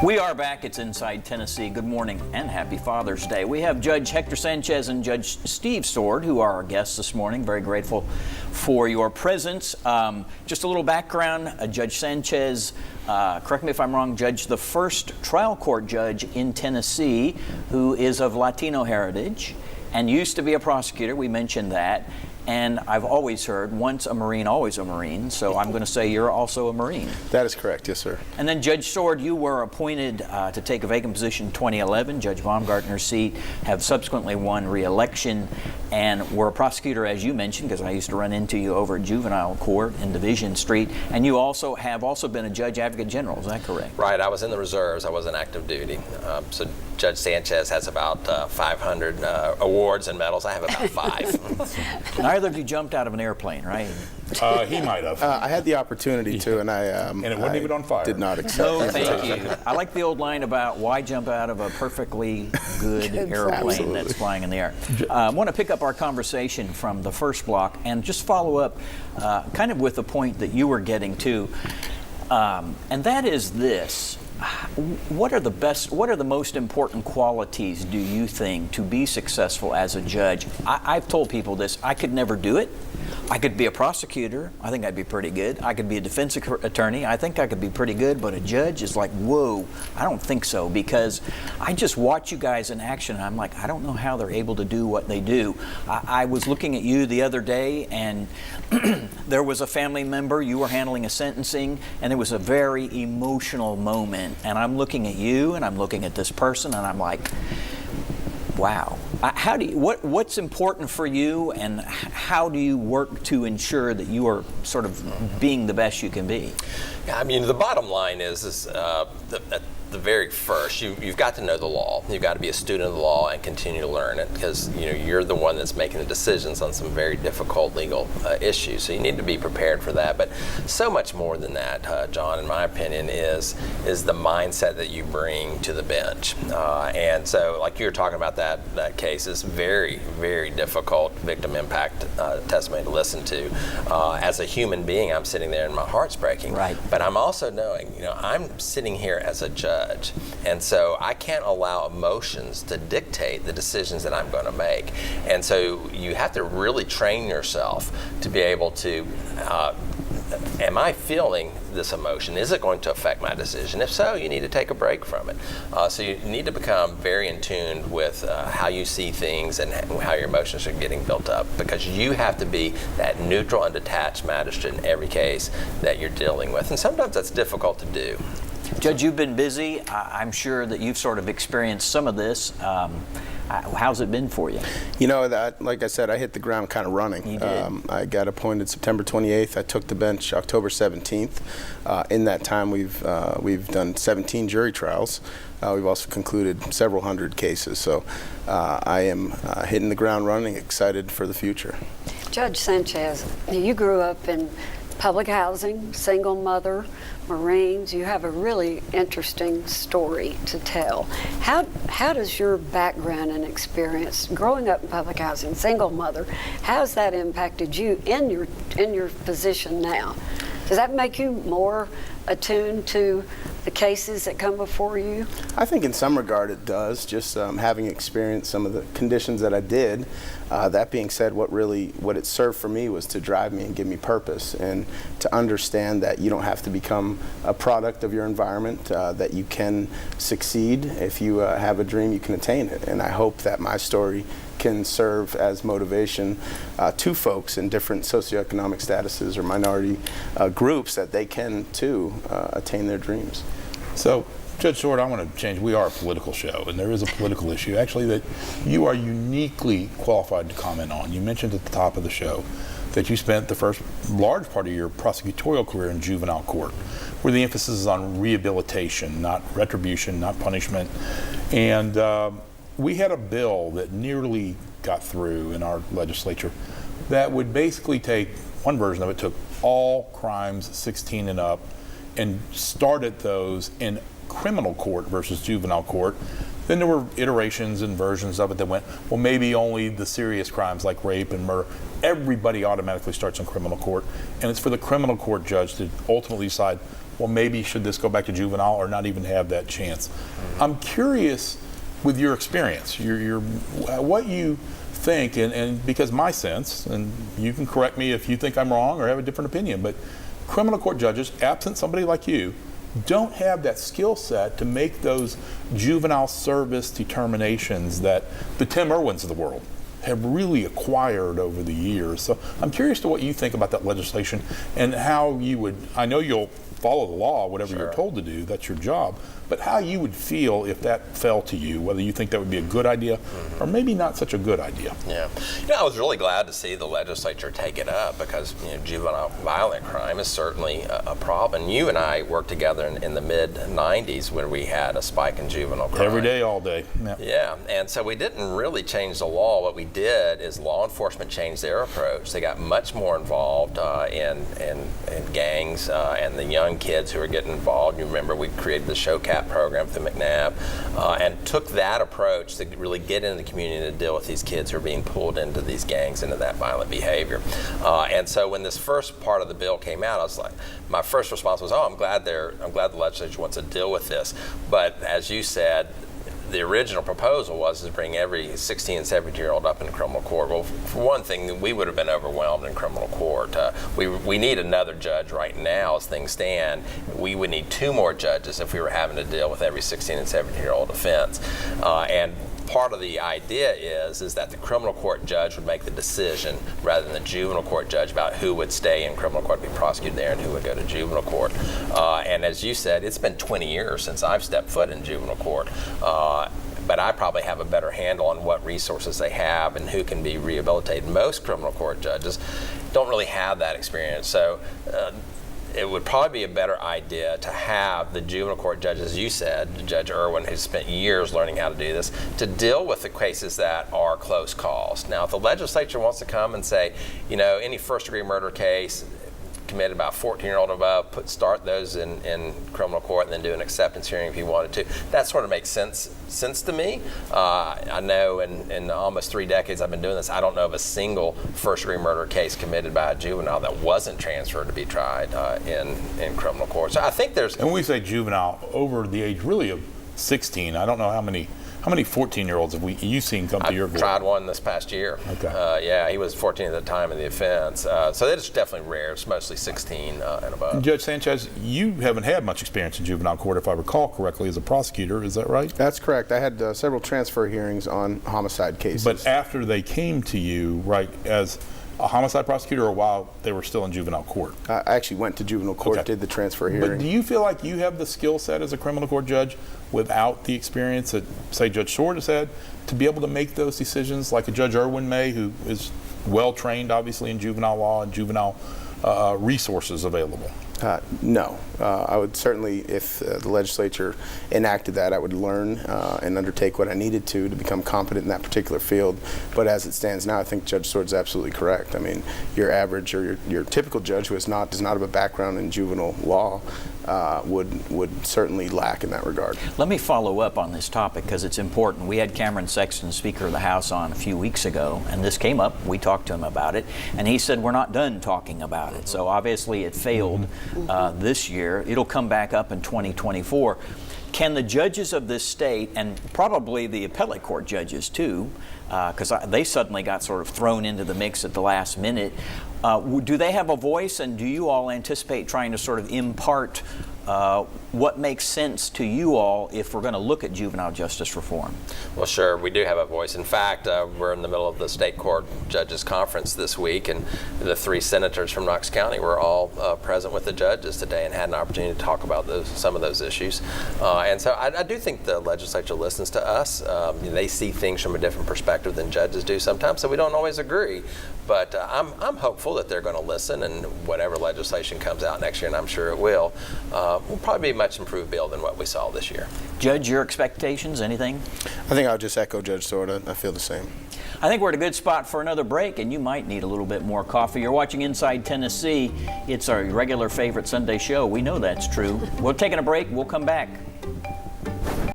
We are back. It's Inside Tennessee. Good morning and happy Father's Day. We have Judge Hector Sanchez and Judge Steve Sword, who are our guests this morning. Very grateful for your presence. Just a little background. Judge Sanchez, correct me if I'm wrong, Judge, the first trial court judge in Tennessee who is of Latino heritage and used to be a prosecutor. We mentioned that. And I've always heard, once a Marine, always a Marine. So I'm going to say you're also a Marine. That is correct, yes, sir. And then Judge Sword, you were appointed to take a vacant position in 2011. Judge Baumgartner's seat, have subsequently won re-election, and were a prosecutor, as you mentioned, because I used to run into you over at Juvenile Court in Division Street. And you also have been a Judge Advocate General, is that correct? Right, I was in the reserves. I wasn't active duty. So Judge Sanchez has about 500 awards and medals. I have about 5. Neither of you jumped out of an airplane, right? He might have. I had the opportunity to, and and it wasn't even on fire. Did not accept No, that. thank you. I like the old line about why jump out of a perfectly good airplane that's flying in the air. I want to pick up our conversation from the first block and just follow up kind of with the point that you were getting to, and that is this. What are the most important qualities, do you think, to be successful as a judge? I've told people this, I could never do it. I could be a prosecutor, I think I'd be pretty good. I could be a defense attorney, I think I could be pretty good, but a judge is like, whoa, I don't think so, because I just watch you guys in action and I'm like, I don't know how they're able to do what they do. I was looking at you the other day and there was a family member, you were handling a sentencing, and it was a very emotional moment. And I'm looking at you and I'm looking at this person and I'm like, wow. What's important for you, and how do you work to ensure that you are sort of being the best you can be? Yeah, I mean, the bottom line is at the very first, you've got to know the law. You've got to be a student of the law and continue to learn it, because you're the one that's making the decisions on some very difficult legal issues. So you need to be prepared for that. But so much more than that, John, in my opinion, is the mindset that you bring to the bench. And so, like you were talking about that case, is very, very difficult victim impact testimony to listen to. As a human being, I'm sitting there and my heart's breaking. Right. But I'm also knowing, I'm sitting here as a judge, and so I can't allow emotions to dictate the decisions that I'm going to make. And so you have to really train yourself to be able to, am I feeling this emotion? Is it going to affect my decision? If so, you need to take a break from it. So you need to become very in tune with how you see things and how your emotions are getting built up, because you have to be that neutral and detached magistrate in every case that you're dealing with. And sometimes that's difficult to do. Judge, you've been busy. I'm sure that you've sort of experienced some of this. How's it been for you? Like I said, I hit the ground kind of running. You did. I got appointed September 28th. I took the bench October 17th. In that time, we've done 17 jury trials. We've also concluded several hundred cases. So I am hitting the ground running, excited for the future. Judge Sanchez, you grew up in public housing, single mother, Marines. You have a really interesting story to tell. How does your background and experience growing up in public housing, single mother, how has that impacted you in your position now? Does that make you more attuned to the cases that come before you? I think in some regard it does, just having experienced some of the conditions that I did. That being said, what it served for me was to drive me and give me purpose, and to understand that you don't have to become a product of your environment, that you can succeed. If you have a dream, you can attain it. And I hope that my story can serve as motivation to folks in different socioeconomic statuses or minority groups, that they can too attain their dreams. So, Judge Sword, I want to change. We are a political show, and there is a political issue, actually, that you are uniquely qualified to comment on. You mentioned at the top of the show that you spent the first large part of your prosecutorial career in juvenile court, where the emphasis is on rehabilitation, not retribution, not punishment. And we had a bill that nearly got through in our legislature that would basically take, one version of it took all crimes 16 and up and started those and criminal court versus juvenile court. Then there were iterations and versions of it that went, well, maybe only the serious crimes like rape and murder. Everybody automatically starts in criminal court, and it's for the criminal court judge to ultimately decide, well, maybe should this go back to juvenile or not even have that chance. I'm curious with your experience, your what you think, and because my sense, and you can correct me if you think I'm wrong or have a different opinion, but criminal court judges, absent somebody like you, don't have that skill set to make those juvenile service determinations that the Tim Irwins of the world have really acquired over the years. So I'm curious to what you think about that legislation and how you would, I know you'll follow the law, whatever you're told to do, that's your job, but how you would feel if that fell to you, whether you think that would be a good idea or maybe not such a good idea. Yeah. I was really glad to see the legislature take it up because juvenile violent crime is certainly a problem. You and I worked together in the mid-'90s when we had a spike in juvenile crime. Every day, all day. Yeah, and so we didn't really change the law. What we did is law enforcement changed their approach. They got much more involved in gangs and the young kids who are getting involved. You remember we created the Show Cap program through McNabb and took that approach to really get into the community to deal with these kids who are being pulled into these gangs, into that violent behavior. And so when this first part of the bill came out, I was like, my first response was, I'm glad the legislature wants to deal with this. But as you said, the original proposal was to bring every 16 and 17-year-old up in criminal court. Well, for one thing, we would have been overwhelmed in criminal court. We need another judge right now as things stand. We would need 2 more judges if we were having to deal with every 16 and 17-year-old offense. And part of the idea is that the criminal court judge would make the decision rather than the juvenile court judge about who would stay in criminal court, be prosecuted there, and who would go to juvenile court. And as you said, it's been 20 years since I've stepped foot in juvenile court. But I probably have a better handle on what resources they have and who can be rehabilitated. Most criminal court judges don't really have that experience. So it would probably be a better idea to have the juvenile court judge, as you said, Judge Irwin, who's spent years learning how to do this, to deal with the cases that are close calls. Now, if the legislature wants to come and say, any first-degree murder case committed by a 14-year-old above, start those in criminal court and then do an acceptance hearing if you wanted to. That sort of makes sense to me. I know in almost 3 decades I've been doing this, I don't know of a single first-degree murder case committed by a juvenile that wasn't transferred to be tried in criminal court. So I think there's... And when we say juvenile, over the age really of 16, I don't know how many 14-year-olds have you seen come to your court? I tried one this past year. Okay. Yeah, he was 14 at the time of the offense. So that is definitely rare. It's mostly 16 and above. And Judge Sanchez, you haven't had much experience in juvenile court, if I recall correctly, as a prosecutor. Is that right? That's correct. I had several transfer hearings on homicide cases. But after they came to you, right, as a homicide prosecutor or while they were still in juvenile court? I actually went to juvenile court, did the transfer hearing. But do you feel like you have the skill set as a criminal court judge without the experience that, say, Judge Short has had to be able to make those decisions like a Judge Irwin may, who is well-trained, obviously, in juvenile law and juvenile resources available? No. I would certainly, if the legislature enacted that, I would learn and undertake what I needed to become competent in that particular field. But as it stands now, I think Judge Sword is absolutely correct. I mean, your average or your typical judge who does not have a background in juvenile law would certainly lack in that regard. Let me follow up on this topic because it's important. We had Cameron Sexton, Speaker of the House, on a few weeks ago, and this came up. We talked to him about it, and he said we're not done talking about it. So obviously it failed this year. It'll come back up in 2024. Can the judges of this state, and probably the appellate court judges too, because they suddenly got sort of thrown into the mix at the last minute, do they have a voice, and do you all anticipate trying to sort of impart what makes sense to you all if we're going to look at juvenile justice reform? Well, sure, we do have a voice. In fact, we're in the middle of the state court judges conference this week, and the 3 senators from Knox County were all present with the judges today and had an opportunity to talk about some of those issues. And so I do think the legislature listens to us. They see things from a different perspective than judges do sometimes, so we don't always agree. But I'm hopeful that they're going to listen, and whatever legislation comes out next year, and I'm sure it will probably be a much improved bill than what we saw this year. Judge, your expectations, anything? I think I'll just echo Judge Sorda. I feel the same. I think we're at a good spot for another break, and you might need a little bit more coffee. You're watching Inside Tennessee. It's our regular favorite Sunday show. We know that's true. We're taking a break. We'll come back.